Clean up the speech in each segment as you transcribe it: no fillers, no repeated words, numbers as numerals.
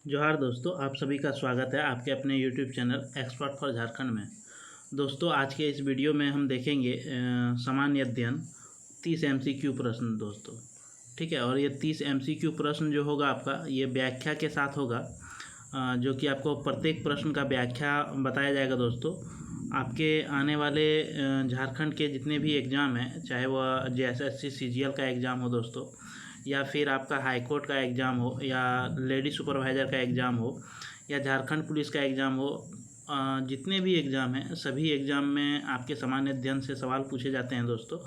जोहार दोस्तों, आप सभी का स्वागत है आपके अपने YouTube channel expert for Jharkhand में। दोस्तों, आज के इस वीडियो में हम देखेंगे सामान्य अध्ययन 30 MCQ प्रश्न दोस्तों। ठीक है, और ये 30 MCQ प्रश्न जो होगा आपका ये व्याख्या के साथ होगा, जो कि आपको प्रत्येक प्रश्न का व्याख्या बताया जाएगा दोस्तों। आपके आने वाले झारखंड के जितने भी एग्ज़ाम हैं, चाहे वह JSSC CGL का एग्ज़ाम हो दोस्तों, या फिर आपका हाई कोर्ट का एग्ज़ाम हो, या लेडी सुपरवाइज़र का एग्ज़ाम हो, या झारखंड पुलिस का एग्ज़ाम हो, जितने भी एग्ज़ाम हैं सभी एग्ज़ाम में आपके सामान्य अध्ययन से सवाल पूछे जाते हैं दोस्तों।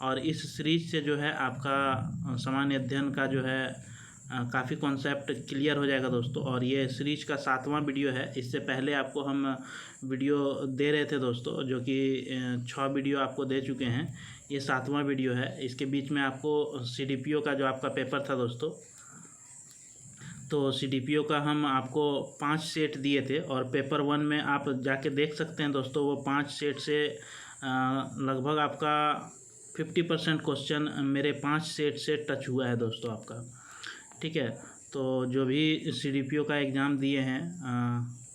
और इस सीरीज से जो है आपका सामान्य अध्ययन का जो है काफ़ी कॉन्सेप्ट क्लियर हो जाएगा दोस्तों। और ये सीरीज का 7वां वीडियो है। इससे पहले आपको हम वीडियो दे रहे थे दोस्तों, जो कि 6 वीडियो आपको दे चुके हैं। ये 7वां वीडियो है। इसके बीच में आपको CDPO का जो आपका पेपर था दोस्तों, तो CDPO का हम आपको 5 सेट दिए थे, और पेपर 1 में आप जाके देख सकते हैं दोस्तों। वो 5 सेट से लगभग आपका 50% क्वेश्चन मेरे 5 सेट से टच हुआ है दोस्तों आपका। ठीक है, तो जो भी CDPO का एग्ज़ाम दिए हैं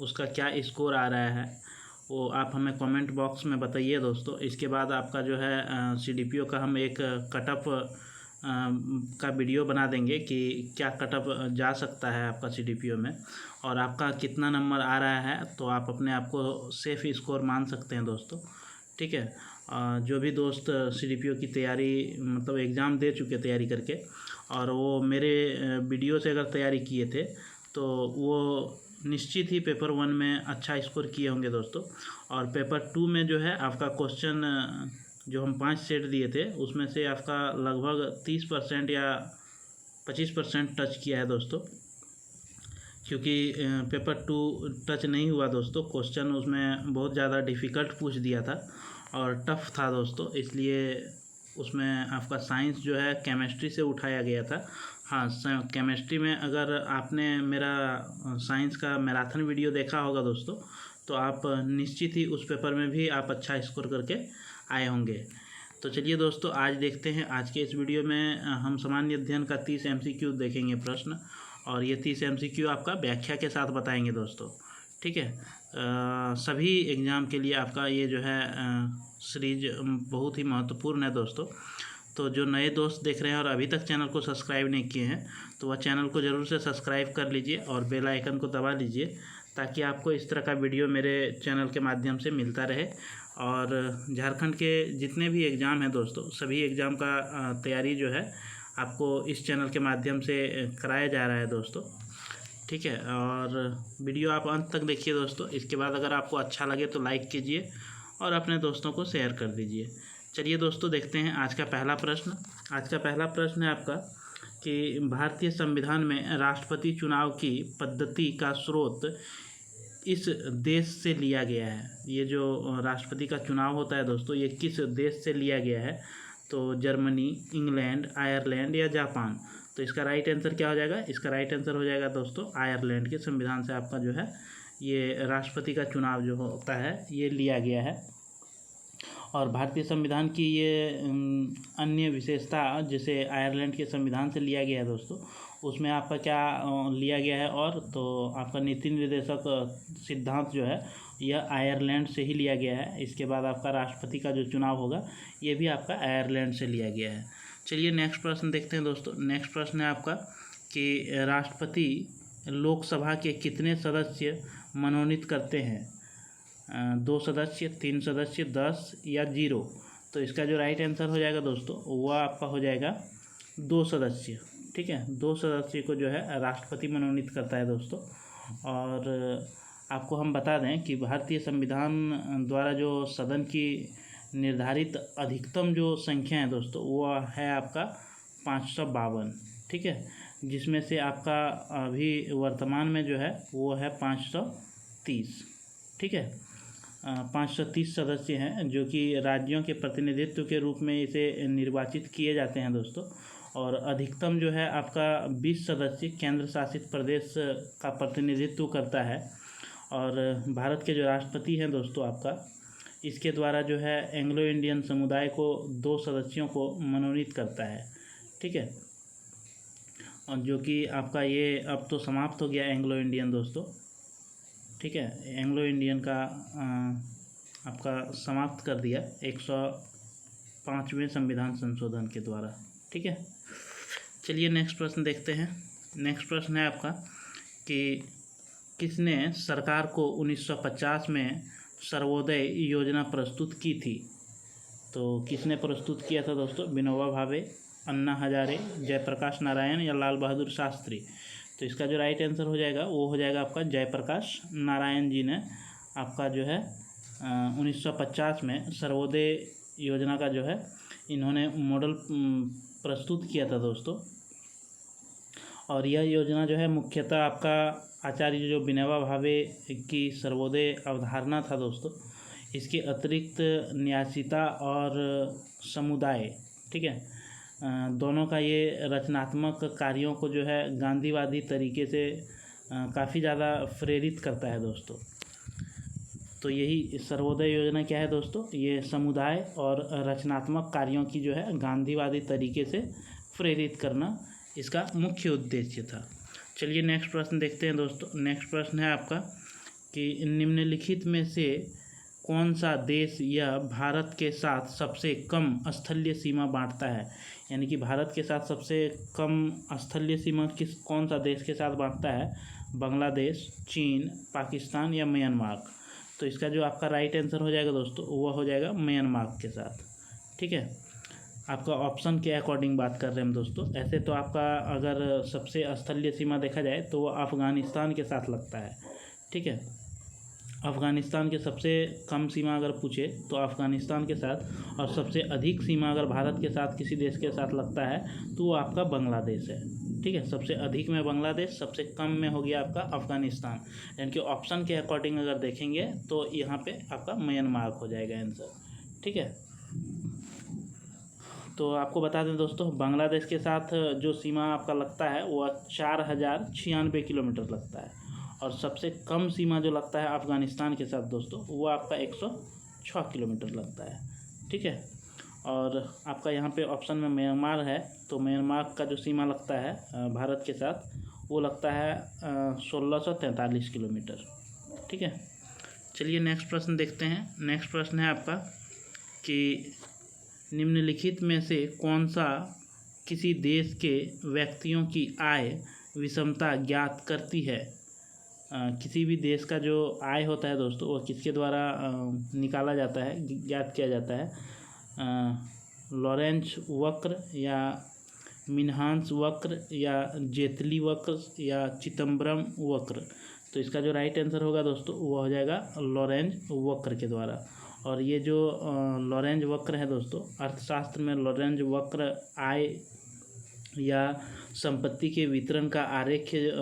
उसका क्या स्कोर आ रहा है वो आप हमें कमेंट बॉक्स में बताइए दोस्तों। इसके बाद आपका जो है CDPO का हम एक कटअप का वीडियो बना देंगे कि क्या कटअप जा सकता है आपका CDPO में, और आपका कितना नंबर आ रहा है, तो आप अपने आप को सेफ स्कोर मान सकते हैं दोस्तों। ठीक है, जो भी दोस्त CDPO की तैयारी मतलब एग्ज़ाम दे चुके तैयारी करके, और वो मेरे वीडियो से अगर तैयारी किए थे, तो वो निश्चित ही पेपर 1 में अच्छा स्कोर किए होंगे दोस्तों। और पेपर 2 में जो है आपका क्वेश्चन जो हम 5 सेट दिए थे उसमें से आपका लगभग 30% या 25% टच किया है दोस्तों। क्योंकि पेपर 2 टच नहीं हुआ दोस्तों, क्वेश्चन उसमें बहुत ज़्यादा डिफ़िकल्ट पूछ दिया था और टफ़ था दोस्तों, इसलिए उसमें आपका साइंस जो है केमिस्ट्री से उठाया गया था। हाँ, केमिस्ट्री में अगर आपने मेरा साइंस का मैराथन वीडियो देखा होगा दोस्तों, तो आप निश्चित ही उस पेपर में भी आप अच्छा स्कोर करके आए होंगे। तो चलिए दोस्तों, आज देखते हैं। आज के इस वीडियो में हम सामान्य अध्ययन का 30 MCQ देखेंगे प्रश्न, और ये 30 MCQ आपका व्याख्या के साथ बताएंगे दोस्तों। ठीक है, सभी एग्ज़ाम के लिए आपका ये जो है सीरीज बहुत ही महत्वपूर्ण है दोस्तों। तो जो नए दोस्त देख रहे हैं और अभी तक चैनल को सब्सक्राइब नहीं किए हैं, तो वह चैनल को ज़रूर से सब्सक्राइब कर लीजिए और बेल आइकन को दबा लीजिए, ताकि आपको इस तरह का वीडियो मेरे चैनल के माध्यम से मिलता रहे। और झारखंड के जितने भी एग्ज़ाम हैं दोस्तों, सभी एग्ज़ाम का तैयारी जो है आपको इस चैनल के माध्यम से कराया जा रहा है दोस्तों। ठीक है, और वीडियो आप अंत तक देखिए दोस्तों। इसके बाद अगर आपको अच्छा लगे तो लाइक कीजिए और अपने दोस्तों को शेयर कर दीजिए। चलिए दोस्तों, देखते हैं आज का पहला प्रश्न। आज का पहला प्रश्न है आपका कि भारतीय संविधान में राष्ट्रपति चुनाव की पद्धति का स्रोत इस देश से लिया गया है। ये जो राष्ट्रपति का चुनाव होता है दोस्तों, ये किस देश से लिया गया है? तो जर्मनी, इंग्लैंड, आयरलैंड या जापान। तो इसका राइट आंसर क्या हो जाएगा? इसका राइट आंसर हो जाएगा दोस्तों आयरलैंड के संविधान से आपका जो है ये राष्ट्रपति का चुनाव जो होता है ये लिया गया है। और भारतीय संविधान की ये अन्य विशेषता जिसे आयरलैंड के संविधान से लिया गया है दोस्तों, उसमें आपका क्या लिया गया है? और तो आपका नीति निर्देशक सिद्धांत जो है यह आयरलैंड से ही लिया गया है। इसके बाद आपका राष्ट्रपति का जो चुनाव होगा ये भी आपका आयरलैंड से लिया गया है। चलिए नेक्स्ट प्रश्न देखते हैं दोस्तों। नेक्स्ट प्रश्न है आपका कि राष्ट्रपति लोकसभा के कितने सदस्य मनोनीत करते हैं? 2 सदस्य, 3 सदस्य, 10 या 0। तो इसका जो राइट आंसर हो जाएगा दोस्तों वह आपका हो जाएगा 2 सदस्य। ठीक है, 2 सदस्य को जो है राष्ट्रपति मनोनीत करता है दोस्तों। और आपको हम बता दें कि भारतीय संविधान द्वारा जो सदन की निर्धारित अधिकतम जो संख्या है दोस्तों वो है आपका 552। ठीक है, जिसमें से आपका अभी वर्तमान में जो है वो है 530। ठीक है, 530 सदस्य हैं जो कि राज्यों के प्रतिनिधित्व के रूप में इसे निर्वाचित किए जाते हैं दोस्तों। और अधिकतम जो है आपका 20 सदस्य केंद्र शासित प्रदेश का प्रतिनिधित्व करता है। और भारत के जो राष्ट्रपति हैं दोस्तों आपका, इसके द्वारा जो है एंग्लो इंडियन समुदाय को 2 सदस्यों को मनोनीत करता है। ठीक है, और जो कि आपका ये अब तो समाप्त हो गया एंग्लो इंडियन दोस्तों, ठीक है। एंग्लो इंडियन का आपका समाप्त कर दिया 105वें संविधान संशोधन के द्वारा, ठीक है। चलिए नेक्स्ट प्रश्न देखते हैं। नेक्स्ट प्रश्न है आपका कि किसने सरकार को 1950 में सर्वोदय योजना प्रस्तुत की थी। तो किसने प्रस्तुत किया था दोस्तों? विनोबा भावे, अन्ना हजारे, जयप्रकाश नारायण या लाल बहादुर शास्त्री। तो इसका जो राइट आंसर हो जाएगा वो हो जाएगा आपका जयप्रकाश नारायण जी ने आपका जो है 1950 में सर्वोदय योजना का जो है इन्होंने मॉडल प्रस्तुत किया था दोस्तों। और यह योजना जो है मुख्यतः आपका आचार्य जो विनोबा भावे की सर्वोदय अवधारणा था दोस्तों, इसके अतिरिक्त न्यासीता और समुदाय, ठीक है, दोनों का ये रचनात्मक कार्यों को जो है गांधीवादी तरीके से काफ़ी ज़्यादा प्रेरित करता है दोस्तों। तो यही सर्वोदय योजना क्या है दोस्तों? ये समुदाय और रचनात्मक कार्यों की जो है गांधीवादी तरीके से प्रेरित करना इसका मुख्य उद्देश्य था। चलिए नेक्स्ट प्रश्न देखते हैं दोस्तों। नेक्स्ट प्रश्न है आपका कि निम्नलिखित में से कौन सा देश या भारत के साथ सबसे कम स्थलीय सीमा बांटता है। यानी कि भारत के साथ सबसे कम स्थलीय सीमा कौन सा देश के साथ बांटता है? बांग्लादेश, चीन, पाकिस्तान या म्यांमार। तो इसका जो आपका राइट आंसर हो जाएगा दोस्तों वो हो जाएगा म्यांमार के साथ, ठीक है। आपका ऑप्शन के अकॉर्डिंग बात कर रहे हैं हम दोस्तों। ऐसे तो आपका अगर सबसे स्थलीय सीमा देखा जाए तो वो अफ़गानिस्तान के साथ लगता है, ठीक है। अफ़गानिस्तान के सबसे कम सीमा अगर पूछे तो अफ़गानिस्तान के साथ, और सबसे अधिक सीमा अगर भारत के साथ किसी देश के साथ लगता है तो वो आपका बांग्लादेश है, ठीक है। सबसे अधिक में बांग्लादेश, सबसे कम में हो गया आपका अफ़गानिस्तान। यानी कि ऑप्शन के अकॉर्डिंग अगर देखेंगे तो यहाँ पे आपका म्यांमार हो जाएगा आंसर, ठीक है। तो आपको बता दें दोस्तों, बांग्लादेश के साथ जो सीमा आपका लगता है वो 4096 किलोमीटर लगता है, और सबसे कम सीमा जो लगता है अफ़गानिस्तान के साथ दोस्तों वो आपका 106 किलोमीटर लगता है, ठीक है। और आपका यहाँ पे ऑप्शन में म्यांमार है, तो म्यांमार का जो सीमा लगता है भारत के साथ वो लगता है 1643 किलोमीटर, ठीक है। चलिए नेक्स्ट प्रश्न देखते हैं। नेक्स्ट प्रश्न है आपका कि निम्नलिखित में से कौन सा किसी देश के व्यक्तियों की आय विषमता ज्ञात करती है। किसी भी देश का जो आय होता है दोस्तों वो किसके द्वारा निकाला जाता है, ज्ञात किया जाता है? लॉरेंज वक्र या मिन्हास वक्र या जेतली वक्र या चिदम्बरम वक्र। तो इसका जो राइट आंसर होगा दोस्तों वो हो जाएगा लॉरेंज वक्र के द्वारा। और ये जो लॉरेंज वक्र है दोस्तों, अर्थशास्त्र में लॉरेंज वक्र आय या संपत्ति के वितरण का आरेख्य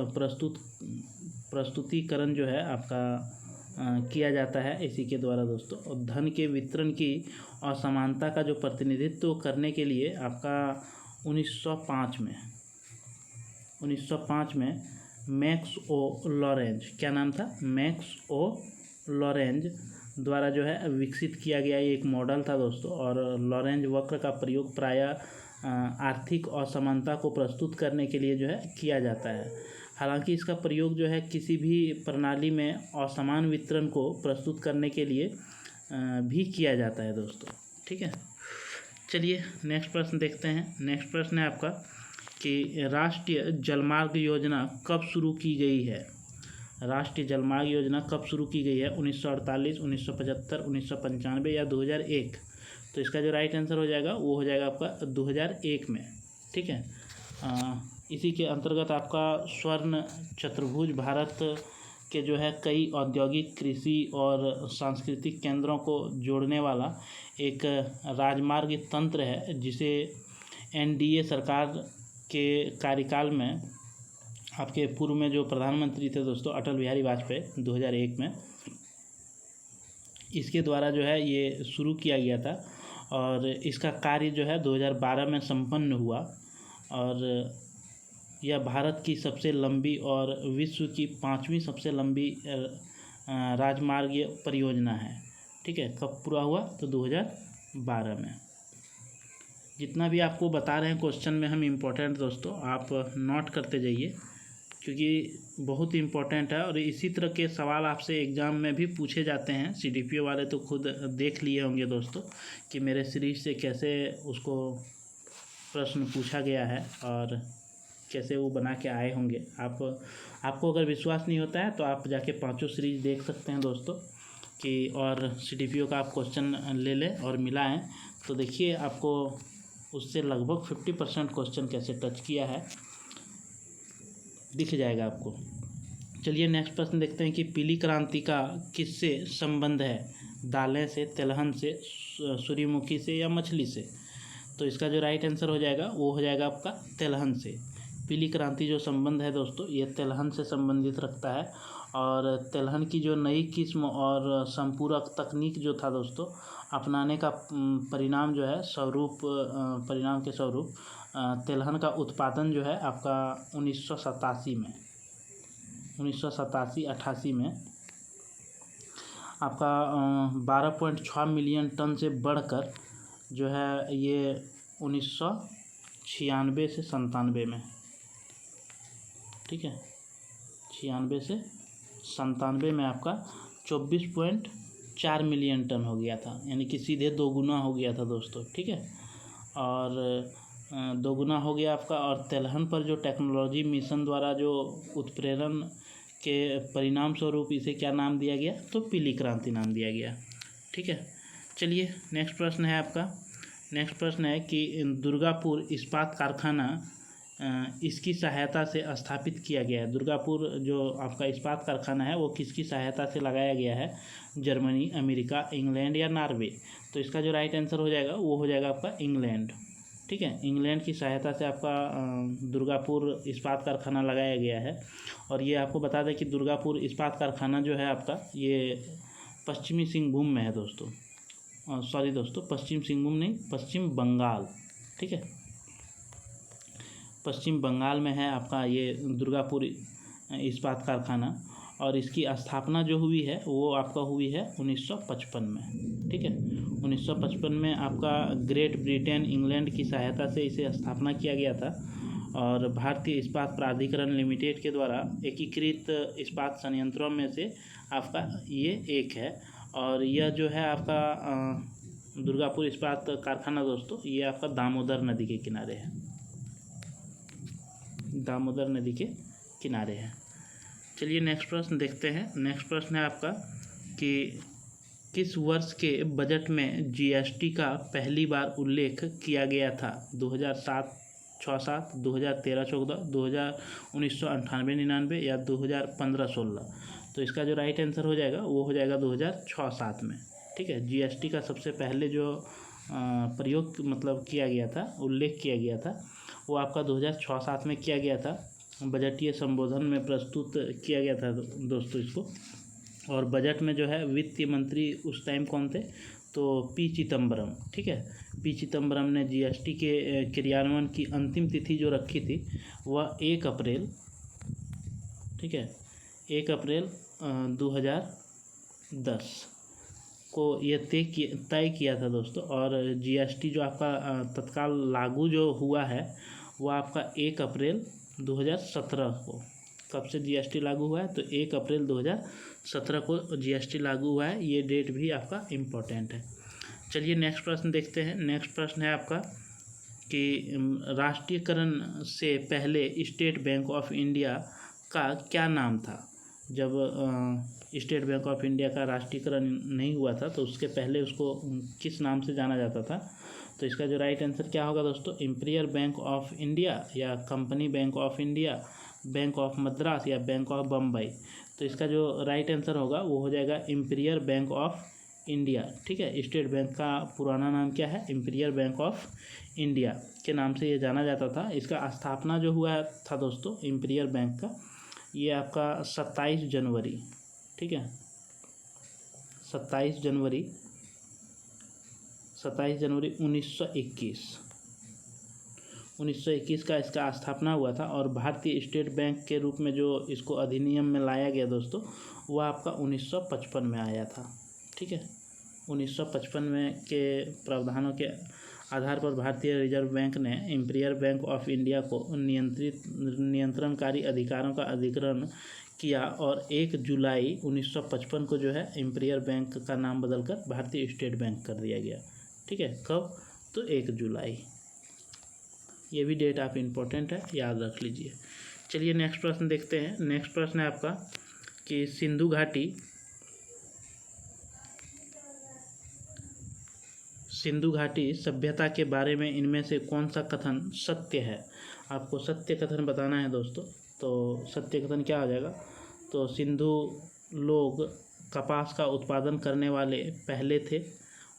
प्रस्तुतिकरण जो है आपका किया जाता है इसी के द्वारा दोस्तों। और धन के वितरण की असमानता का जो प्रतिनिधित्व करने के लिए आपका 1905 में मैक्स ओ लॉरेंज, क्या नाम था? मैक्स ओ लॉरेंज द्वारा जो है विकसित किया गया एक मॉडल था दोस्तों। और लॉरेंज वक्र का प्रयोग प्रायः आर्थिक असमानता को प्रस्तुत करने के लिए जो है किया जाता है। हालांकि इसका प्रयोग जो है किसी भी प्रणाली में असमान वितरण को प्रस्तुत करने के लिए भी किया जाता है दोस्तों, ठीक है। चलिए नेक्स्ट प्रश्न देखते हैं। नेक्स्ट प्रश्न है आपका कि राष्ट्रीय जलमार्ग योजना कब शुरू की गई है। राष्ट्रीय जलमार्ग योजना कब शुरू की गई है? 1948, 1975, 1995 या 2001। तो इसका जो राइट आंसर हो जाएगा वो हो जाएगा आपका 2001 में, ठीक है। इसी के अंतर्गत आपका स्वर्ण चतुर्भुज भारत के जो है कई औद्योगिक, कृषि और सांस्कृतिक केंद्रों को जोड़ने वाला एक राजमार्ग तंत्र है, जिसे एनडीए सरकार के कार्यकाल में आपके पूर्व में जो प्रधानमंत्री थे दोस्तों अटल बिहारी वाजपेयी 2001 में, इसके द्वारा जो है ये शुरू किया गया था। और इसका कार्य जो है 2012 में संपन्न हुआ। और यह भारत की सबसे लंबी और विश्व की 5वीं सबसे लंबी राजमार्ग परियोजना है, ठीक है। कब पूरा हुआ? तो 2012 में। जितना भी आपको बता रहे हैं क्वेश्चन में हम इम्पोर्टेंट दोस्तों, आप नोट करते जाइए क्योंकि बहुत इम्पोर्टेंट है। और इसी तरह के सवाल आपसे एग्ज़ाम में भी पूछे जाते हैं। CDPO वाले तो खुद देख लिए होंगे दोस्तों कि मेरे सीरीज से कैसे उसको प्रश्न पूछा गया है और कैसे वो बना के आए होंगे। आपको अगर विश्वास नहीं होता है तो आप जाके पांचों सीरीज देख सकते हैं दोस्तों कि, और CDPO का आप क्वेश्चन ले लें और मिलाएं तो देखिए आपको उससे लगभग 50% क्वेश्चन कैसे टच किया है दिख जाएगा आपको। चलिए नेक्स्ट प्रश्न देखते हैं कि पीली क्रांति का किससे संबंध है, दालें से, तिलहन से, सूर्यमुखी से या मछली से। तो इसका जो राइट आंसर हो जाएगा वो हो जाएगा आपका तिलहन से। पीली क्रांति जो संबंध है दोस्तों ये तिलहन से संबंधित रखता है। और तिलहन की जो नई किस्म और संपूरक तकनीक जो था दोस्तों अपनाने का परिणाम जो है परिणाम के स्वरूप तिलहन का उत्पादन जो है आपका 1987 में 1987-88 में आपका 12.6 मिलियन टन से बढ़कर जो है ये 1996 से 97 में, ठीक है, 96 से 97 में आपका 24.4 मिलियन टन हो गया था, यानी कि सीधे दोगुना हो गया था दोस्तों, ठीक है। और दोगुना हो गया आपका। और तिलहन पर जो टेक्नोलॉजी मिशन द्वारा जो उत्प्रेरण के परिणाम स्वरूप इसे क्या नाम दिया गया, तो पीली क्रांति नाम दिया गया, ठीक है। चलिए नेक्स्ट प्रश्न है आपका। नेक्स्ट प्रश्न है कि दुर्गापुर इस्पात कारखाना इसकी सहायता से स्थापित किया गया है। दुर्गापुर जो आपका इस्पात कारखाना है वो किसकी सहायता से लगाया गया है, जर्मनी, अमेरिका, इंग्लैंड या नॉर्वे। तो इसका जो राइट आंसर हो जाएगा वो हो जाएगा आपका इंग्लैंड, ठीक है। इंग्लैंड की सहायता से आपका दुर्गापुर इस्पात कारखाना लगाया गया है। और ये आपको बता दें कि दुर्गापुर इस्पात कारखाना जो है आपका ये पश्चिमी सिंहभूम में है दोस्तों। सॉरी दोस्तों, पश्चिम सिंहभूम नहीं, पश्चिम बंगाल, ठीक है, पश्चिम बंगाल में है आपका ये दुर्गापुर इस्पात कारखाना। और इसकी स्थापना जो हुई है वो आपका हुई है 1955 में, ठीक है। 1955 में आपका ग्रेट ब्रिटेन, इंग्लैंड की सहायता से इसे स्थापना किया गया था। और भारतीय इस्पात प्राधिकरण लिमिटेड के द्वारा एकीकृत इस्पात संयंत्रों में से आपका ये एक है। और यह जो है आपका दुर्गापुर इस्पात कारखाना दोस्तों ये आपका दामोदर नदी के किनारे है, दामोदर नदी के किनारे है। चलिए नेक्स्ट प्रश्न देखते हैं। नेक्स्ट प्रश्न है आपका कि किस वर्ष के बजट में GST का पहली बार उल्लेख किया गया था, 2007-07, 2013-14, 1998-99 या 2015-16। तो इसका जो राइट आंसर हो जाएगा वो हो जाएगा 2006-07 में, ठीक है। GST का सबसे पहले जो प्रयोग मतलब किया गया था, उल्लेख किया गया था, वो आपका 2006-07 में किया गया था। बजटीय संबोधन में प्रस्तुत किया गया था दोस्तों इसको। और बजट में जो है वित्तीय मंत्री उस टाइम कौन थे, तो P. चिदम्बरम, ठीक है। P. चिदम्बरम ने GST के क्रियान्वयन की अंतिम तिथि जो रखी थी वह 1 अप्रैल, ठीक है, 1 अप्रैल 2010 को यह तय किया था दोस्तों। और GST जो आपका तत्काल लागू जो हुआ है वो आपका 1 अप्रैल 2017 को। कब से GST लागू हुआ है, तो 1 अप्रैल 2017 को GST लागू हुआ है। ये डेट भी आपका इम्पोर्टेंट है। चलिए नेक्स्ट प्रश्न देखते हैं। नेक्स्ट प्रश्न है आपका कि राष्ट्रीयकरण से पहले स्टेट बैंक ऑफ इंडिया का क्या नाम था। जब स्टेट बैंक ऑफ इंडिया का राष्ट्रीयकरण नहीं हुआ था तो उसके पहले उसको किस नाम से जाना जाता था। तो इसका जो राइट आंसर क्या होगा दोस्तों, इंपीरियल बैंक ऑफ इंडिया या company bank of India, bank of Madras या बैंक ऑफ बम्बई। तो इसका जो राइट आंसर होगा वो हो जाएगा इंपीरियल बैंक ऑफ इंडिया, ठीक है। स्टेट बैंक का पुराना नाम क्या है, इंपीरियल बैंक ऑफ इंडिया के नाम से ये जाना जाता था। इसका स्थापना जो हुआ था दोस्तों इंपीरियल बैंक का, ये आपका 27 जनवरी, ठीक है, 27 जनवरी 1921 का इसका स्थापना हुआ था। और भारतीय स्टेट बैंक के रूप में जो इसको अधिनियम में लाया गया दोस्तों वो आपका 1955 में आया था, ठीक है। 1955 में के प्रावधानों के आधार पर भारतीय रिजर्व बैंक ने इंपीरियल बैंक ऑफ इंडिया को नियंत्रणकारी अधिकारों का अधिग्रहण किया और 1 जुलाई 1955 को जो है इंपीरियल बैंक का नाम बदलकर भारतीय स्टेट बैंक कर दिया गया। ठीक है, कब? तो 1 जुलाई। ये भी डेट आप इम्पोर्टेंट है, याद रख लीजिए। चलिए नेक्स्ट प्रश्न देखते हैं। नेक्स्ट प्रश्न है आपका कि सिंधु घाटी सभ्यता के बारे में इनमें से कौन सा कथन सत्य है? आपको सत्य कथन बताना है दोस्तों। तो सत्य कथन क्या हो जाएगा? तो सिंधु लोग कपास का उत्पादन करने वाले पहले थे।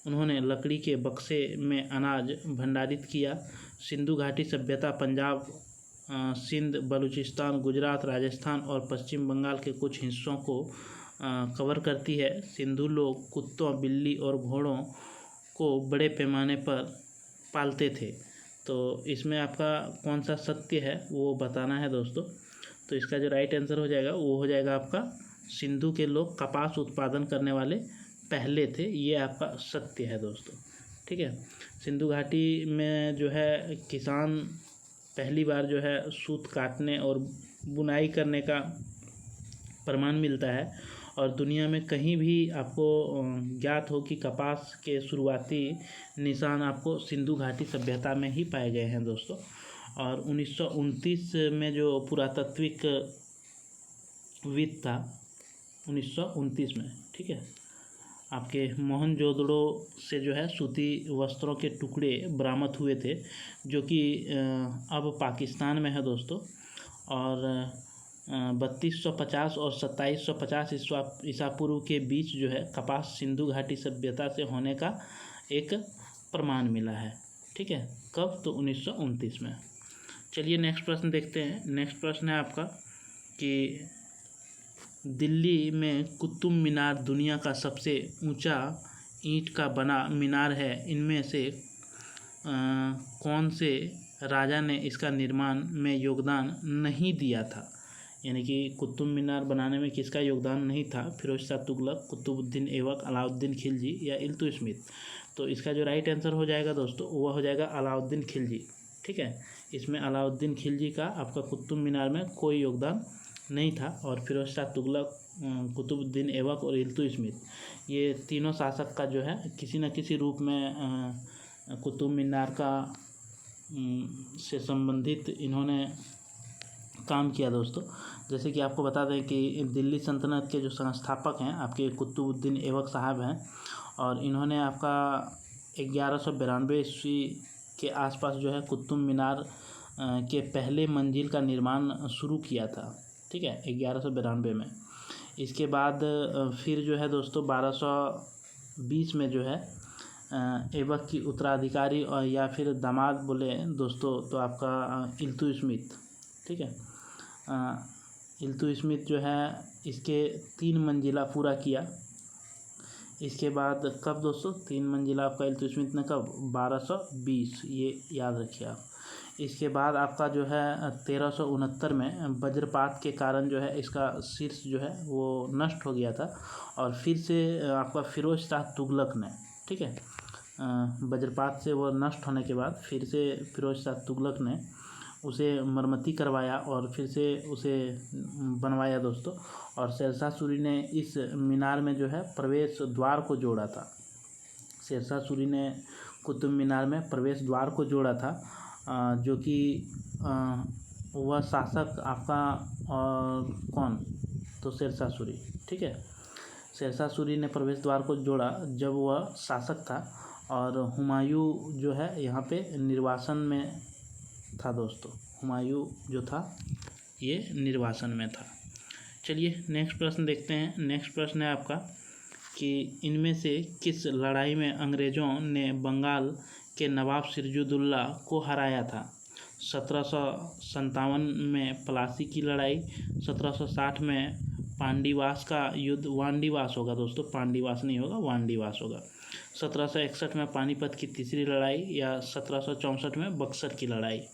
उन्होंने लकड़ी के बक्से में अनाज भंडारित किया। सिंधु घाटी सभ्यता पंजाब, सिंध, बलूचिस्तान, गुजरात, राजस्थान और पश्चिम बंगाल के कुछ हिस्सों को कवर करती है। सिंधु लोग कुत्तों, बिल्ली और घोड़ों को बड़े पैमाने पर पालते थे। तो इसमें आपका कौन सा सत्य है वो बताना है दोस्तों। तो इसका जो राइट आंसर हो जाएगा वो हो जाएगा आपका सिंधु के लोग कपास उत्पादन करने वाले पहले थे। ये आपका सत्य है दोस्तों। ठीक है, सिंधु घाटी में जो है किसान पहली बार जो है सूत काटने और बुनाई करने का प्रमाण मिलता है और दुनिया में कहीं भी आपको ज्ञात हो कि कपास के शुरुआती निशान आपको सिंधु घाटी सभ्यता में ही पाए गए हैं दोस्तों। और 1929 में जो पुरातात्विक विद था 1929 में, ठीक है, आपके मोहनजोदड़ो से जो है सूती वस्त्रों के टुकड़े बरामद हुए थे जो कि अब पाकिस्तान में है दोस्तों। और 3250 और 2750 ईसा पूर्व के बीच जो है कपास सिंधु घाटी सभ्यता से होने का एक प्रमाण मिला है। ठीक है, कब? तो 1929 में। चलिए नेक्स्ट प्रश्न देखते हैं। नेक्स्ट प्रश्न है आपका कि दिल्ली में कुतुब मीनार दुनिया का सबसे ऊंचा ईंट का बना मीनार है। इनमें से कौन से राजा ने इसका निर्माण में योगदान नहीं दिया था? यानी कि कुतुब मीनार बनाने में किसका योगदान नहीं था? फिरोज शाह तुगलक, कुतुबुद्दीन ऐबक, अलाउद्दीन खिलजी या इल्तुतमिश। तो इसका जो राइट आंसर हो जाएगा दोस्तों वह हो जाएगा अलाउद्दीन खिलजी। ठीक है, इसमें अलाउद्दीन खिलजी का आपका कुतुब मीनार में कोई योगदान नहीं था। और फिरोज शाह तुगलक, कुतुबुद्दीन ऐबक और इल्तुतमिश, ये तीनों शासक का जो है किसी न किसी रूप में कुतुब मीनार का से संबंधित इन्होंने काम किया दोस्तों। जैसे कि आपको बता दें कि दिल्ली सल्तनत के जो संस्थापक हैं आपके कुतुबुद्दीन ऐबक साहब हैं और इन्होंने आपका 1192 ईस्वी के आसपास जो है कुतुब मीनार के पहले मंजिल का निर्माण शुरू किया था। ठीक है, 1192 में। इसके बाद फिर जो है दोस्तों 1220 में जो है ऐबक की उत्तराधिकारी और या फिर दामाद बोले दोस्तों तो आपका इल्तुतमिश। ठीक है, इल्तुतमिश जो है इसके 3 मंजिला पूरा किया। इसके बाद कब दोस्तों 3 मंजिला आपका इल्तुतमिश ने कब? 1220, ये याद रखिए आप। इसके बाद आपका जो है 1369 में वज्रपात के कारण जो है इसका शीर्ष जो है वो नष्ट हो गया था और फिर से आपका फिरोज शाह तुगलक ने, ठीक है, वज्रपात से वो नष्ट होने के बाद फिर से फिरोज शाह तुगलक ने उसे मरम्मती करवाया और फिर से उसे बनवाया दोस्तों। और शेरशाह सूरी ने इस मीनार में जो है प्रवेश द्वार को जोड़ा था। शेरशाह सूरी ने कुतुब मीनार में प्रवेश द्वार को जोड़ा था जो कि वह शासक आपका कौन? तो शेरशाह सूरी। ठीक है, शेरशाह सूरी ने प्रवेश द्वार को जोड़ा जब वह शासक था और हुमायूं जो है यहाँ पे निर्वासन में था दोस्तों। हुमायूं जो था ये निर्वासन में था। चलिए नेक्स्ट प्रश्न देखते हैं। नेक्स्ट प्रश्न है आपका कि इनमें से किस लड़ाई में अंग्रेज़ों ने बंगाल के नवाब सिराजुद्दौला को हराया था? 1757 में प्लासी की लड़ाई, 1760 में पांडीवास का युद्ध, वांडीवास होगा दोस्तों, पांडीवास नहीं होगा, वांडीवास होगा, 1761 में पानीपत की तीसरी लड़ाई या 1764 में बक्सर की लड़ाई।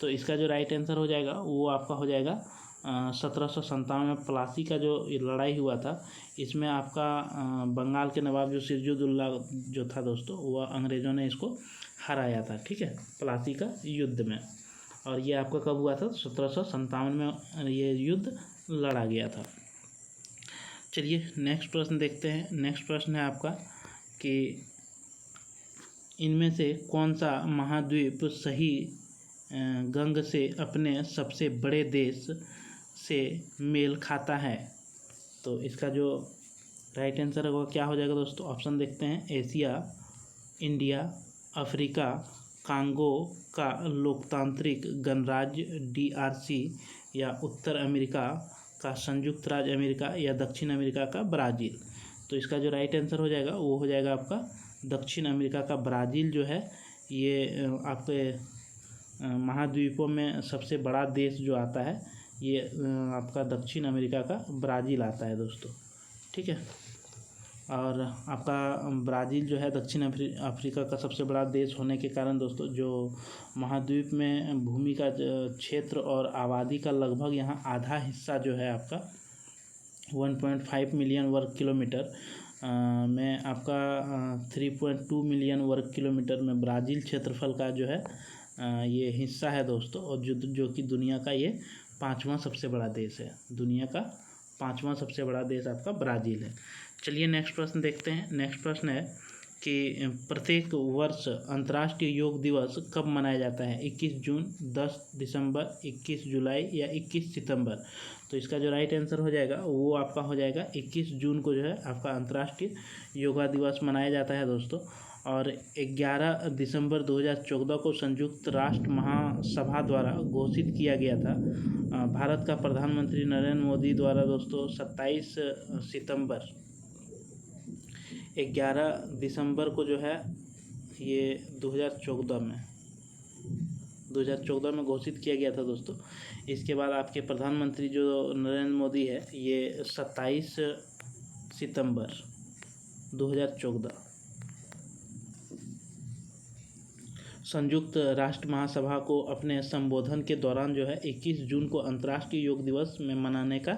तो इसका जो राइट आंसर हो जाएगा वो आपका हो जाएगा 1757 में प्लासी का जो लड़ाई हुआ था, इसमें आपका बंगाल के नवाब जो सिराजुद्दौला जो था दोस्तों, वह अंग्रेज़ों ने इसको हराया था। ठीक है, प्लासी का युद्ध में। और ये आपका कब हुआ था? 1757 में ये युद्ध लड़ा गया था। चलिए नेक्स्ट प्रश्न देखते हैं। नेक्स्ट प्रश्न है आपका कि इनमें से कौन सा महाद्वीप सही गंग से अपने सबसे बड़े देश से मेल खाता है? तो इसका जो राइट आंसर है वो क्या हो जाएगा दोस्तों? ऑप्शन देखते हैं। एशिया, इंडिया, अफ्रीका, कांगो का लोकतांत्रिक गणराज्य DRC, या उत्तर अमेरिका का संयुक्त राज्य अमेरिका, या दक्षिण अमेरिका का ब्राज़ील। तो इसका जो राइट आंसर हो जाएगा वो हो जाएगा आपका दक्षिण अमेरिका का ब्राज़ील जो है, ये आपके महाद्वीपों में सबसे बड़ा देश जो आता है ये आपका दक्षिण अमेरिका का ब्राज़ील आता है दोस्तों। ठीक है, और आपका ब्राज़ील जो है दक्षिण अफ्रीका का सबसे बड़ा देश होने के कारण दोस्तों, जो महाद्वीप में भूमि का क्षेत्र और आबादी का लगभग यहाँ आधा हिस्सा जो है आपका 1.5 मिलियन वर्ग किलोमीटर में आपका 3.2 मिलियन वर्ग किलोमीटर में ब्राज़ील क्षेत्रफल का जो है ये हिस्सा है दोस्तों, और जो कि दुनिया का ये 5वां सबसे बड़ा देश है। दुनिया का 5वां सबसे बड़ा देश आपका ब्राज़ील है। चलिए नेक्स्ट प्रश्न देखते हैं। नेक्स्ट प्रश्न है कि प्रत्येक वर्ष अंतर्राष्ट्रीय योग दिवस कब मनाया जाता है? 21 जून, 10 दिसंबर, 21 जुलाई, या 21 सितंबर? तो इसका जो राइट आंसर हो जाएगा वो आपका हो जाएगा 21 जून को जो है आपका अंतर्राष्ट्रीय योगा दिवस मनाया जाता है दोस्तों। और 11 दिसंबर 2014 को संयुक्त राष्ट्र महासभा द्वारा घोषित किया गया था। भारत का प्रधानमंत्री नरेंद्र मोदी द्वारा दोस्तों 27 सितंबर 11 दिसंबर को जो है ये 2014 में घोषित किया गया था दोस्तों। इसके बाद आपके प्रधानमंत्री जो नरेंद्र मोदी है ये 27 सितंबर 2014 संयुक्त राष्ट्र महासभा को अपने संबोधन के दौरान जो है 21 जून को अंतर्राष्ट्रीय योग दिवस में मनाने का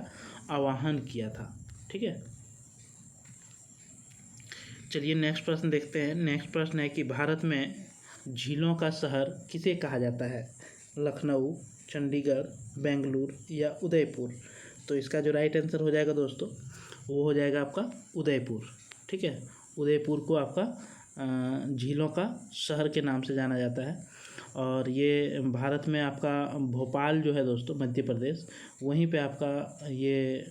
आह्वान किया था। ठीक है, चलिए नेक्स्ट प्रश्न देखते हैं। नेक्स्ट प्रश्न है कि भारत में झीलों का शहर किसे कहा जाता है? लखनऊ, चंडीगढ़, बेंगलुरु, या उदयपुर? तो इसका जो राइट आंसर हो जाएगा दोस्तों वो हो जाएगा आपका उदयपुर। ठीक है, उदयपुर को आपका झीलों का शहर के नाम से जाना जाता है। और ये भारत में आपका भोपाल जो है दोस्तों मध्य प्रदेश, वहीं पे आपका ये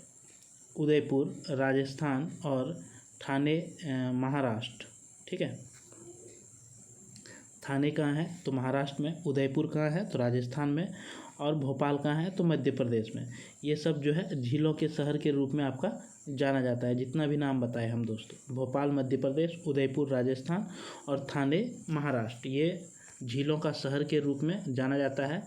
उदयपुर राजस्थान, और ठाणे महाराष्ट्र। ठीक है, ठाणे कहाँ है? तो महाराष्ट्र में। उदयपुर कहाँ है? तो राजस्थान में। और भोपाल कहाँ है? तो मध्य प्रदेश में। ये सब जो है झीलों के शहर के रूप में आपका जाना जाता है। जितना भी नाम बताए हम दोस्तों, भोपाल मध्य प्रदेश, उदयपुर राजस्थान, और ठाणे महाराष्ट्र, ये झीलों का शहर के रूप में जाना जाता है।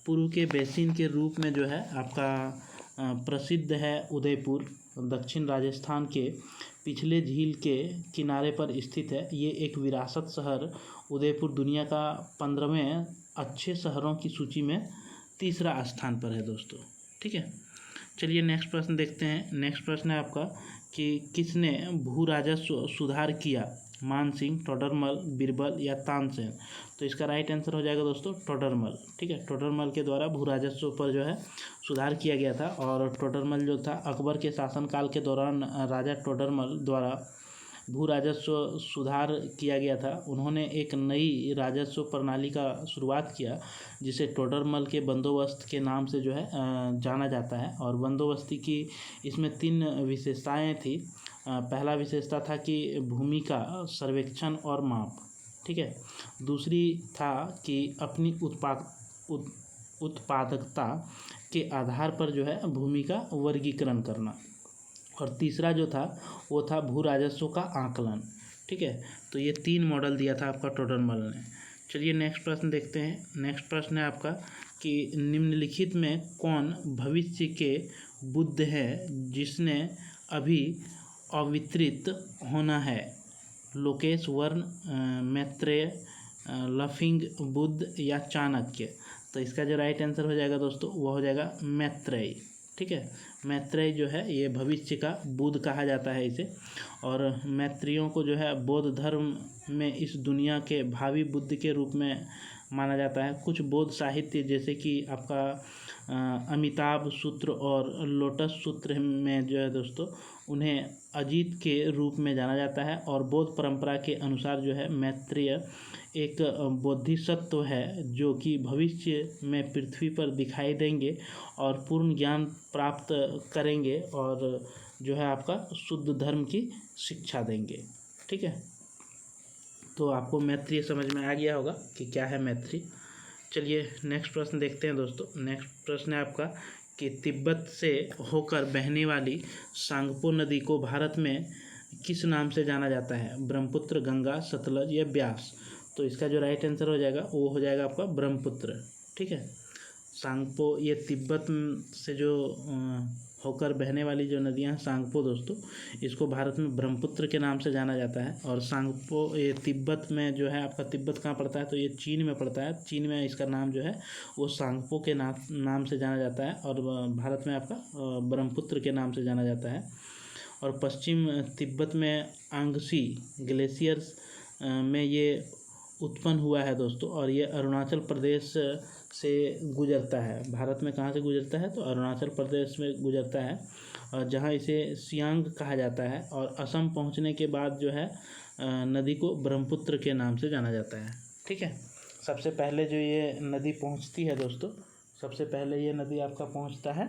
पूर्व के बेसिन के रूप में जो है आपका प्रसिद्ध है उदयपुर। दक्षिण राजस्थान के पिछले झील के किनारे पर स्थित है। ये एक विरासत शहर उदयपुर दुनिया का 15वें अच्छे शहरों की सूची में तीसरा स्थान पर है दोस्तों। ठीक है, चलिए नेक्स्ट प्रश्न देखते हैं। नेक्स्ट प्रश्न है आपका कि किसने भू राजस्व सुधार किया? मानसिंह, टोडरमल, बीरबल, या तानसेन? तो इसका राइट आंसर हो जाएगा दोस्तों टोडरमल। ठीक है, टोडरमल के द्वारा भू राजस्व पर जो है सुधार किया गया था। और टोडरमल जो था अकबर के शासनकाल के दौरान राजा टोडरमल द्वारा भू राजस्व सुधार किया गया था। उन्होंने एक नई राजस्व प्रणाली का शुरुआत किया जिसे टोडरमल के बंदोबस्त के नाम से जो है जाना जाता है। और बंदोबस्ती की इसमें 3 विशेषताएं थी। पहला विशेषता था कि भूमि का सर्वेक्षण और माप। ठीक है, दूसरी था कि अपनी उत्पादकता के आधार पर जो है भूमि का वर्गीकरण करना। और तीसरा जो था वो था भू राजस्व का आकलन। ठीक है, तो ये 3 मॉडल दिया था आपका टोडरमल ने। चलिए नेक्स्ट प्रश्न देखते हैं। नेक्स्ट प्रश्न है आपका कि निम्नलिखित में कौन भविष्य के बुद्ध है जिसने अभी अवितरित होना है? लोकेश, वर्ण, मैत्रेय, लफिंग बुद्ध, या चाणक्य? तो इसका जो राइट आंसर हो जाएगा दोस्तों वो हो जाएगा मैत्रेय। ठीक है। मैत्रेय जो है ये भविष्य का बुद्ध कहा जाता है इसे, और मैत्रेयों को जो है बौद्ध धर्म में इस दुनिया के भावी बुद्ध के रूप में माना जाता है। कुछ बौद्ध साहित्य जैसे कि आपका अमिताभ सूत्र और लोटस सूत्र में जो है दोस्तों उन्हें अजीत के रूप में जाना जाता है। और बौद्ध परंपरा के अनुसार जो है मैत्रेय एक बोधिसत्व है जो कि भविष्य में पृथ्वी पर दिखाई देंगे और पूर्ण ज्ञान प्राप्त करेंगे और जो है आपका शुद्ध धर्म की शिक्षा देंगे। ठीक है, तो आपको मैत्रेय समझ में आ गया होगा कि क्या है मैत्रेय। चलिए नेक्स्ट प्रश्न देखते हैं दोस्तों। नेक्स्ट प्रश्न है आपका कि तिब्बत से होकर बहने वाली सांगपो नदी को भारत में किस नाम से जाना जाता है? ब्रह्मपुत्र, गंगा, सतलज या ब्यास? तो इसका जो राइट आंसर हो जाएगा वो हो जाएगा आपका ब्रह्मपुत्र। ठीक है, सांगपो ये तिब्बत से जो होकर बहने वाली जो नदियाँ हैं सांगपो दोस्तों, इसको भारत में ब्रह्मपुत्र के नाम से जाना जाता है। और सांगपो ये तिब्बत में जो है आपका, तिब्बत कहाँ पड़ता है? तो ये चीन में पड़ता है। चीन में इसका नाम जो है वो सांगपो के नाम से जाना जाता है और भारत में आपका ब्रह्मपुत्र के नाम से जाना जाता है। और पश्चिम तिब्बत में आंगसी ग्लेशियर्स में ये उत्पन्न हुआ है दोस्तों, और ये अरुणाचल प्रदेश से गुजरता है। भारत में कहाँ से गुजरता है? तो अरुणाचल प्रदेश में गुजरता है, और जहाँ इसे सियांग कहा जाता है। और असम पहुँचने के बाद जो है नदी को ब्रह्मपुत्र के नाम से जाना जाता है। ठीक है, सबसे पहले जो ये नदी पहुँचती है दोस्तों, सबसे पहले ये नदी आपका पहुँचता है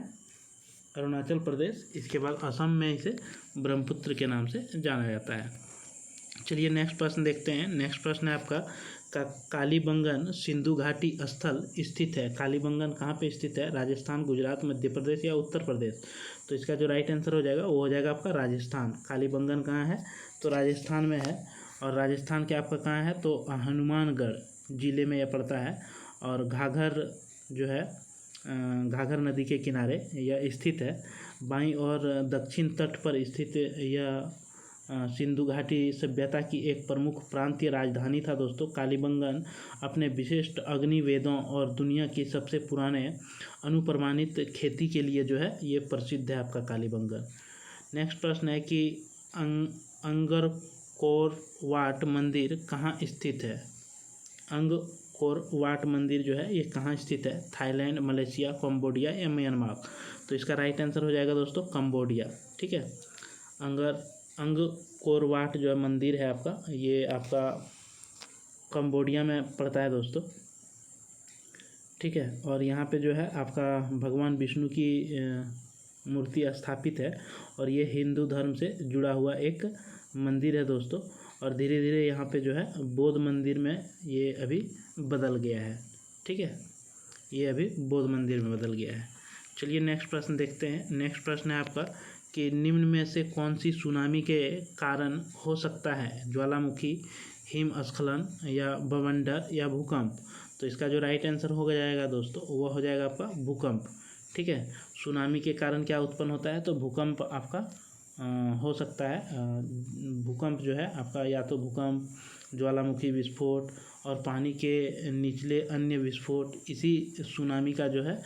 अरुणाचल प्रदेश, इसके बाद असम में इसे ब्रह्मपुत्र के नाम से जाना जाता है। चलिए नेक्स्ट प्रश्न देखते हैं। नेक्स्ट प्रश्न है आपका कालीबंगन सिंधु घाटी स्थल स्थित है। कालीबंगन कहाँ पे स्थित है? राजस्थान, गुजरात, मध्य प्रदेश या उत्तर प्रदेश? तो इसका जो राइट आंसर हो जाएगा वो हो जाएगा आपका राजस्थान। कालीबंगन कहाँ है? तो राजस्थान में है। और राजस्थान के आपका कहाँ है? तो हनुमानगढ़ जिले में यह पड़ता है। और घाघर जो है घाघर नदी के किनारे यह स्थित है। बाईं और दक्षिण तट पर स्थित यह सिंधु घाटी सभ्यता की एक प्रमुख प्रांतीय राजधानी था दोस्तों। कालीबंगन अपने विशिष्ट अग्निवेदों और दुनिया के सबसे पुराने अनुप्रमाणित खेती के लिए जो है ये प्रसिद्ध है आपका कालीबंगन। नेक्स्ट प्रश्न है कि अंगकोर वाट मंदिर कहाँ स्थित है? अंगकोर वाट मंदिर जो है ये कहाँ स्थित है? थाईलैंड, मलेशिया, कंबोडिया या म्यांमार? तो इसका राइट आंसर हो जाएगा दोस्तों कंबोडिया। ठीक है, अंगकोर वाट जो है मंदिर है आपका, ये आपका कंबोडिया में पड़ता है दोस्तों। ठीक है, और यहाँ पे जो है आपका भगवान विष्णु की मूर्ति स्थापित है, और ये हिंदू धर्म से जुड़ा हुआ एक मंदिर है दोस्तों। और धीरे धीरे यहाँ पे जो है बौद्ध मंदिर में ये अभी बदल गया है। ठीक है, ये अभी बौद्ध मंदिर में बदल गया है। चलिए नेक्स्ट प्रश्न देखते हैं। नेक्स्ट प्रश्न है आपका कि निम्न में से कौन सी सुनामी के कारण हो सकता है? ज्वालामुखी, हिमस्खलन या बवंडर या भूकंप? तो इसका जो राइट आंसर हो जाएगा दोस्तों वो हो जाएगा आपका भूकंप। ठीक है, सुनामी के कारण क्या उत्पन्न होता है? तो भूकंप आपका हो सकता है। भूकंप जो है आपका या तो भूकंप, ज्वालामुखी विस्फोट और पानी के निचले अन्य विस्फोट, इसी सुनामी का जो है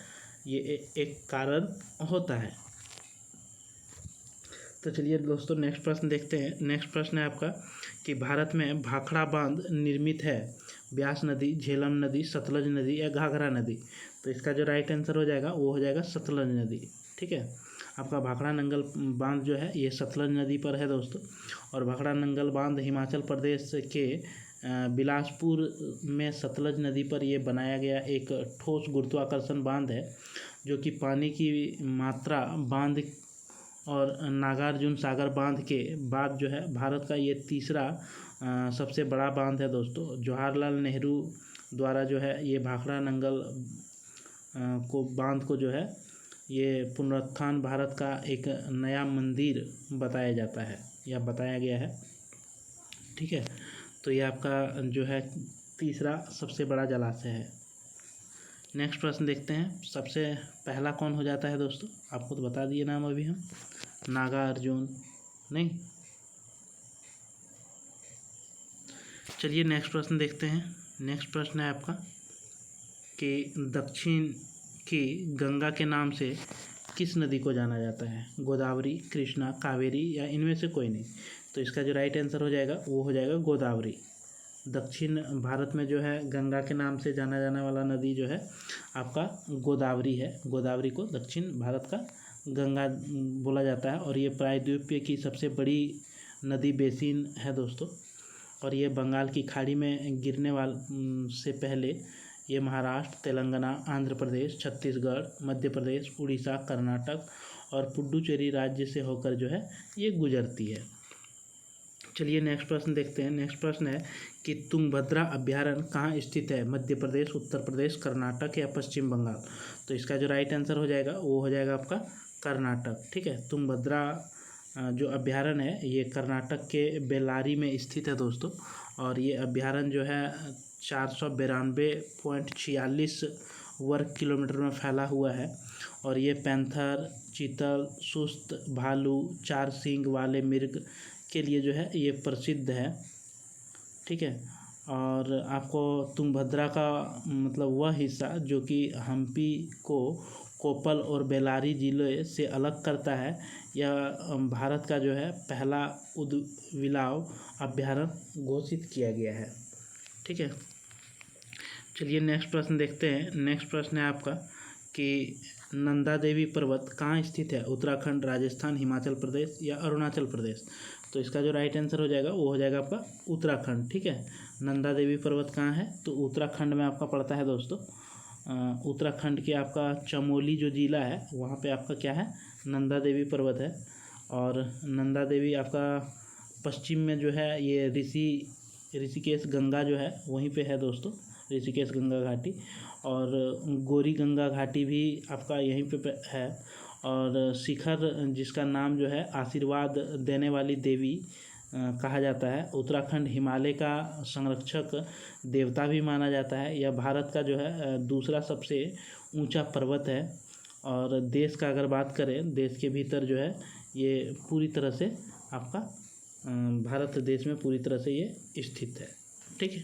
ये एक कारण होता है। तो चलिए दोस्तों नेक्स्ट प्रश्न देखते हैं। नेक्स्ट प्रश्न है आपका कि भारत में भाखड़ा बांध निर्मित है? ब्यास नदी, झेलम नदी, सतलज नदी या घाघरा नदी? तो इसका जो राइट आंसर हो जाएगा वो हो जाएगा सतलज नदी। ठीक है, आपका भाखड़ा नंगल बांध जो है ये सतलज नदी पर है दोस्तों। और भाखड़ा नंगल बांध हिमाचल प्रदेश के बिलासपुर में सतलज नदी पर ये बनाया गया एक ठोस गुरुत्वाकर्षण बांध है, जो कि पानी की मात्रा बांध और नागार्जुन सागर बांध के बाद जो है भारत का ये तीसरा सबसे बड़ा बांध है दोस्तों। जवाहरलाल नेहरू द्वारा जो है ये भाखड़ा नंगल बांध को जो है ये पुनरुत्थान भारत का एक नया मंदिर बताया जाता है या बताया गया है। ठीक है, तो ये आपका जो है तीसरा सबसे बड़ा जलाशय है। नेक्स्ट प्रश्न देखते हैं। सबसे पहला कौन हो जाता है दोस्तों? आपको तो बता दिए नाम अभी हम, नागार्जुन नहीं। चलिए नेक्स्ट प्रश्न देखते हैं। नेक्स्ट प्रश्न है आपका कि दक्षिण की गंगा के नाम से किस नदी को जाना जाता है? गोदावरी, कृष्णा, कावेरी या इनमें से कोई नहीं? तो इसका जो राइट आंसर हो जाएगा वो हो जाएगा गोदावरी। दक्षिण भारत में जो है गंगा के नाम से जाना जाने वाला नदी जो है आपका गोदावरी है। गोदावरी को दक्षिण भारत का गंगा बोला जाता है और ये प्रायद्वीपीय की सबसे बड़ी नदी बेसिन है दोस्तों। और ये बंगाल की खाड़ी में गिरने से पहले ये महाराष्ट्र, तेलंगाना, आंध्र प्रदेश, छत्तीसगढ़, मध्य प्रदेश, उड़ीसा, कर्नाटक और पुडुचेरी राज्य से होकर जो है ये गुजरती है। चलिए नेक्स्ट प्रश्न देखते हैं। नेक्स्ट प्रश्न है कि तुंगभद्रा अभ्यारण्य कहाँ स्थित है? मध्य प्रदेश, उत्तर प्रदेश, कर्नाटक या पश्चिम बंगाल? तो इसका जो राइट आंसर हो जाएगा वो हो जाएगा आपका कर्नाटक। ठीक है, तुंगभद्रा जो अभ्यारण्य है ये कर्नाटक के बेल्लारी में स्थित है दोस्तों। और ये अभ्यारण्य जो है 492.46 वर्ग किलोमीटर में फैला हुआ है। और ये पैंथर, चीतल, सुस्त, भालू, चार सींग वाले मृग के लिए जो है ये प्रसिद्ध है। ठीक है, और आपको तुंगभद्रा का मतलब वह हिस्सा जो कि हम्पी को कोप्पल और बेल्लारी जिले से अलग करता है, यह भारत का जो है पहला उदबिलाव अभ्यारण्य घोषित किया गया है। ठीक है, चलिए नेक्स्ट प्रश्न देखते हैं। नेक्स्ट प्रश्न है आपका कि नंदा देवी पर्वत कहाँ स्थित है? उत्तराखंड, राजस्थान, हिमाचल प्रदेश या अरुणाचल प्रदेश? तो इसका जो राइट आंसर हो जाएगा वो हो जाएगा आपका उत्तराखंड। ठीक है, नंदा देवी पर्वत कहाँ है? तो उत्तराखंड में आपका पड़ता है दोस्तों। उत्तराखंड के आपका चमोली जो जिला है वहाँ पे आपका क्या है? नंदा देवी पर्वत है। और नंदा देवी आपका पश्चिम में जो है ये ऋषिकेश गंगा जो है वहीं पे है दोस्तों, ऋषिकेश गंगा घाटी। और गौरी गंगा घाटी भी आपका यहीं पे है। और शिखर जिसका नाम जो है आशीर्वाद देने वाली देवी कहा जाता है। उत्तराखंड हिमालय का संरक्षक देवता भी माना जाता है। यह भारत का जो है दूसरा सबसे ऊंचा पर्वत है। और देश का अगर बात करें, देश के भीतर जो है ये पूरी तरह से आपका भारत देश में पूरी तरह से ये स्थित है। ठीक है,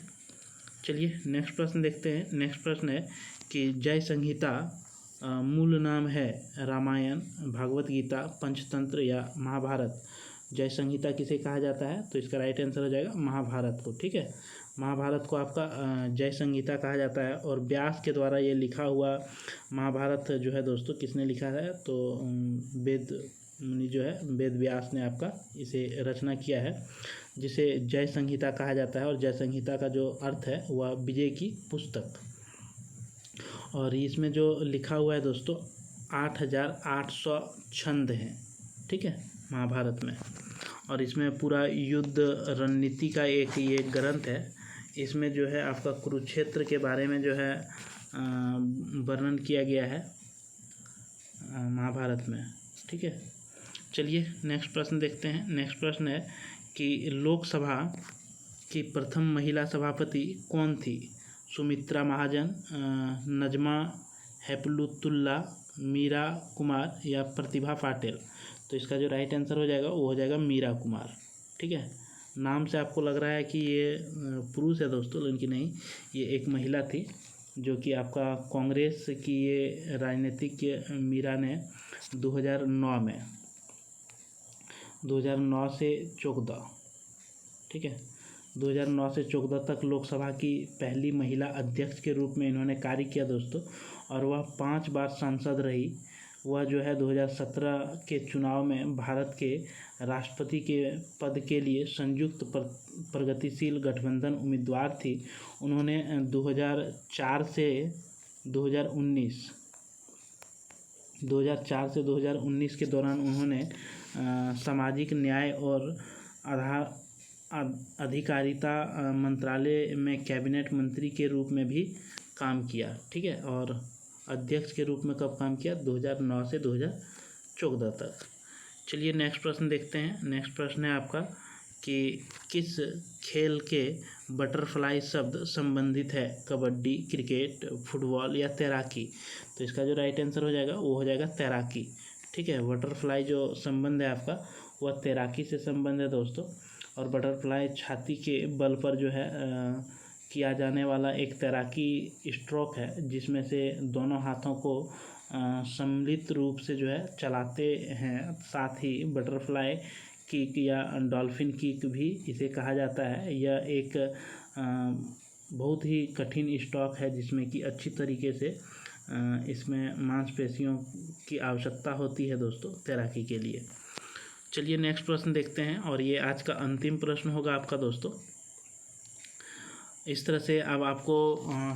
चलिए नेक्स्ट प्रश्न देखते हैं। नेक्स्ट प्रश्न है कि जय संहिता मूल नाम है रामायण, भागवत गीता, पंचतंत्र या महाभारत? जय संहिता किसे कहा जाता है? तो इसका राइट आंसर हो जाएगा महाभारत को। ठीक है, महाभारत को आपका जय संहिता कहा जाता है। और व्यास के द्वारा ये लिखा हुआ महाभारत जो है दोस्तों किसने लिखा है? तो वेद मुनि जो है वेद व्यास ने आपका इसे रचना किया है, जिसे जय संहिता कहा जाता है। और जय संहिता का जो अर्थ है वह विजय की पुस्तक। और इसमें जो लिखा हुआ है दोस्तों 8800 छंद हैं। ठीक है, महाभारत में। और इसमें पूरा युद्ध रणनीति का एक ये ग्रंथ है। इसमें जो है आपका कुरुक्षेत्र के बारे में जो है वर्णन किया गया है महाभारत में। ठीक है, चलिए नेक्स्ट प्रश्न देखते हैं। नेक्स्ट प्रश्न है कि लोकसभा की प्रथम महिला सभापति कौन थी? सुमित्रा महाजन, नजमा हेपतुल्ला, मीरा कुमार या प्रतिभा पाटिल? तो इसका जो राइट आंसर हो जाएगा वो हो जाएगा मीरा कुमार। ठीक है, नाम से आपको लग रहा है कि ये पुरुष है दोस्तों, लेकिन नहीं, ये एक महिला थी जो कि आपका कांग्रेस की ये राजनीतिक मीरा ने 2009 में 2009 से 14, ठीक है, 2009 से 14 तक लोकसभा की पहली महिला अध्यक्ष के रूप में इन्होंने कार्य किया दोस्तों। और वह 5 बार सांसद रही। वह जो है 2017 के चुनाव में भारत के राष्ट्रपति के पद के लिए संयुक्त प्रगतिशील गठबंधन उम्मीदवार थी। उन्होंने 2004 से 2019 के दौरान उन्होंने सामाजिक न्याय और अधिकारिता मंत्रालय में कैबिनेट मंत्री के रूप में भी काम किया। ठीक है, और अध्यक्ष के रूप में कब काम किया? 2009 से 2014 तक। चलिए नेक्स्ट प्रश्न देखते हैं। नेक्स्ट प्रश्न है आपका कि किस खेल के बटरफ्लाई शब्द संबंधित है? कबड्डी, क्रिकेट, फुटबॉल या तैराकी? तो इसका जो राइट आंसर हो जाएगा वो हो जाएगा तैराकी। ठीक है, बटरफ्लाई जो संबंध है आपका वह तैराकी से संबंध है दोस्तों। और बटरफ्लाई छाती के बल पर जो है किया जाने वाला एक तैराकी स्ट्रोक है, जिसमें से दोनों हाथों को सम्मिलित रूप से जो है चलाते हैं। साथ ही बटरफ्लाई किक या डॉल्फिन किक भी इसे कहा जाता है। यह एक बहुत ही कठिन स्ट्रोक है जिसमें कि अच्छी तरीके से इसमें मांसपेशियों की आवश्यकता होती है दोस्तों तैराकी के लिए। चलिए नेक्स्ट प्रश्न देखते हैं और ये आज का अंतिम प्रश्न होगा आपका दोस्तों। इस तरह से अब आपको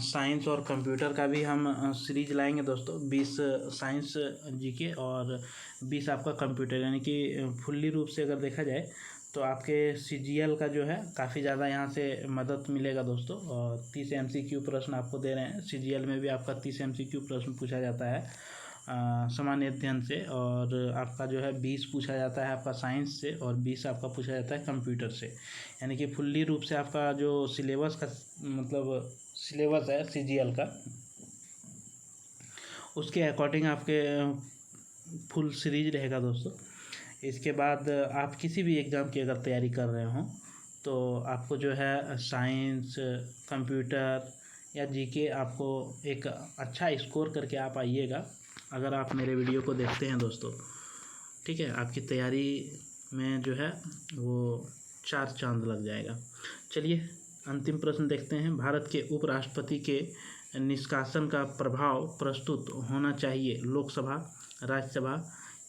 साइंस और कंप्यूटर का भी हम सीरीज लाएंगे दोस्तों। 20 साइंस जीके और 20 आपका कंप्यूटर, यानी कि फुल्ली रूप से अगर देखा जाए तो आपके सीजीएल का जो है काफ़ी ज़्यादा यहाँ से मदद मिलेगा दोस्तों। और 30 एमसीक्यू प्रश्न आपको दे रहे हैं। सीजीएल में भी आपका 30 एमसीक्यू प्रश्न पूछा जाता है सामान्य अध्ययन से, और आपका जो है 20 पूछा जाता है आपका साइंस से और 20 आपका पूछा जाता है कंप्यूटर से। यानी कि फुल्ली रूप से आपका जो सिलेबस का मतलब सिलेबस है सीजीएल का, उसके अकॉर्डिंग आपके फुल सीरीज रहेगा दोस्तों। इसके बाद आप किसी भी एग्ज़ाम की अगर तैयारी कर रहे हों तो आपको जो है साइंस, कंप्यूटर या जीके आपको एक अच्छा स्कोर करके आप आइएगा अगर आप मेरे वीडियो को देखते हैं दोस्तों। ठीक है, आपकी तैयारी में जो है वो 4 चांद लग जाएगा। चलिए अंतिम प्रश्न देखते हैं। भारत के उपराष्ट्रपति के निष्कासन का प्रभाव प्रस्तुत होना चाहिए लोकसभा, राज्यसभा,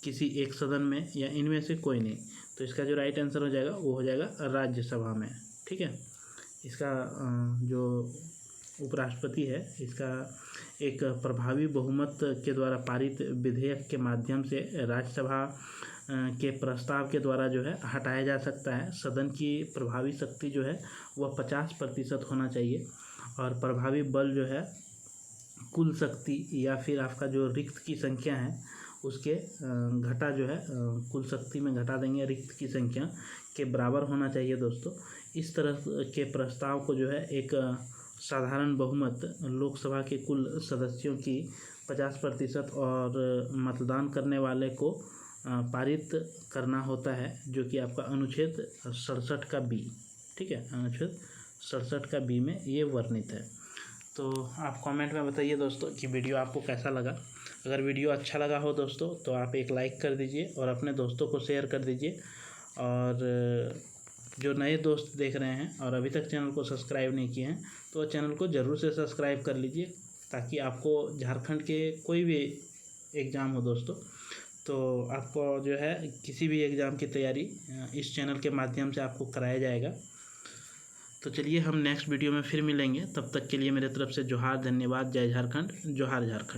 किसी एक सदन में या इनमें से कोई नहीं। तो इसका जो राइट आंसर हो जाएगा वो हो जाएगा राज्यसभा में। ठीक है, इसका जो उपराष्ट्रपति है इसका एक प्रभावी बहुमत के द्वारा पारित विधेयक के माध्यम से राज्यसभा के प्रस्ताव के द्वारा जो है हटाया जा सकता है। सदन की प्रभावी शक्ति जो है वह 50% होना चाहिए और प्रभावी बल जो है कुल शक्ति या फिर आपका जो रिक्त की संख्या है उसके घटा जो है कुल शक्ति में घटा देंगे रिक्त की संख्या के बराबर होना चाहिए दोस्तों। इस तरह के प्रस्ताव को जो है एक साधारण बहुमत लोकसभा के कुल सदस्यों की 50% और मतदान करने वाले को पारित करना होता है, जो कि आपका अनुच्छेद 67 का बी। ठीक है, अनुच्छेद 67 का बी में ये वर्णित है। तो आप कमेंट में बताइए दोस्तों कि वीडियो आपको कैसा लगा। अगर वीडियो अच्छा लगा हो दोस्तों तो आप एक लाइक कर दीजिए और अपने दोस्तों को शेयर कर दीजिए। और जो नए दोस्त देख रहे हैं और अभी तक चैनल को सब्सक्राइब नहीं किए हैं तो चैनल को ज़रूर से सब्सक्राइब कर लीजिए, ताकि आपको झारखंड के कोई भी एग्ज़ाम हो दोस्तों तो आपको जो है किसी भी एग्ज़ाम की तैयारी इस चैनल के माध्यम से आपको कराया जाएगा। तो चलिए हम नेक्स्ट वीडियो में फिर मिलेंगे, तब तक के लिए मेरे तरफ से जोहार, धन्यवाद, जय झारखंड, जोहार झारखंड।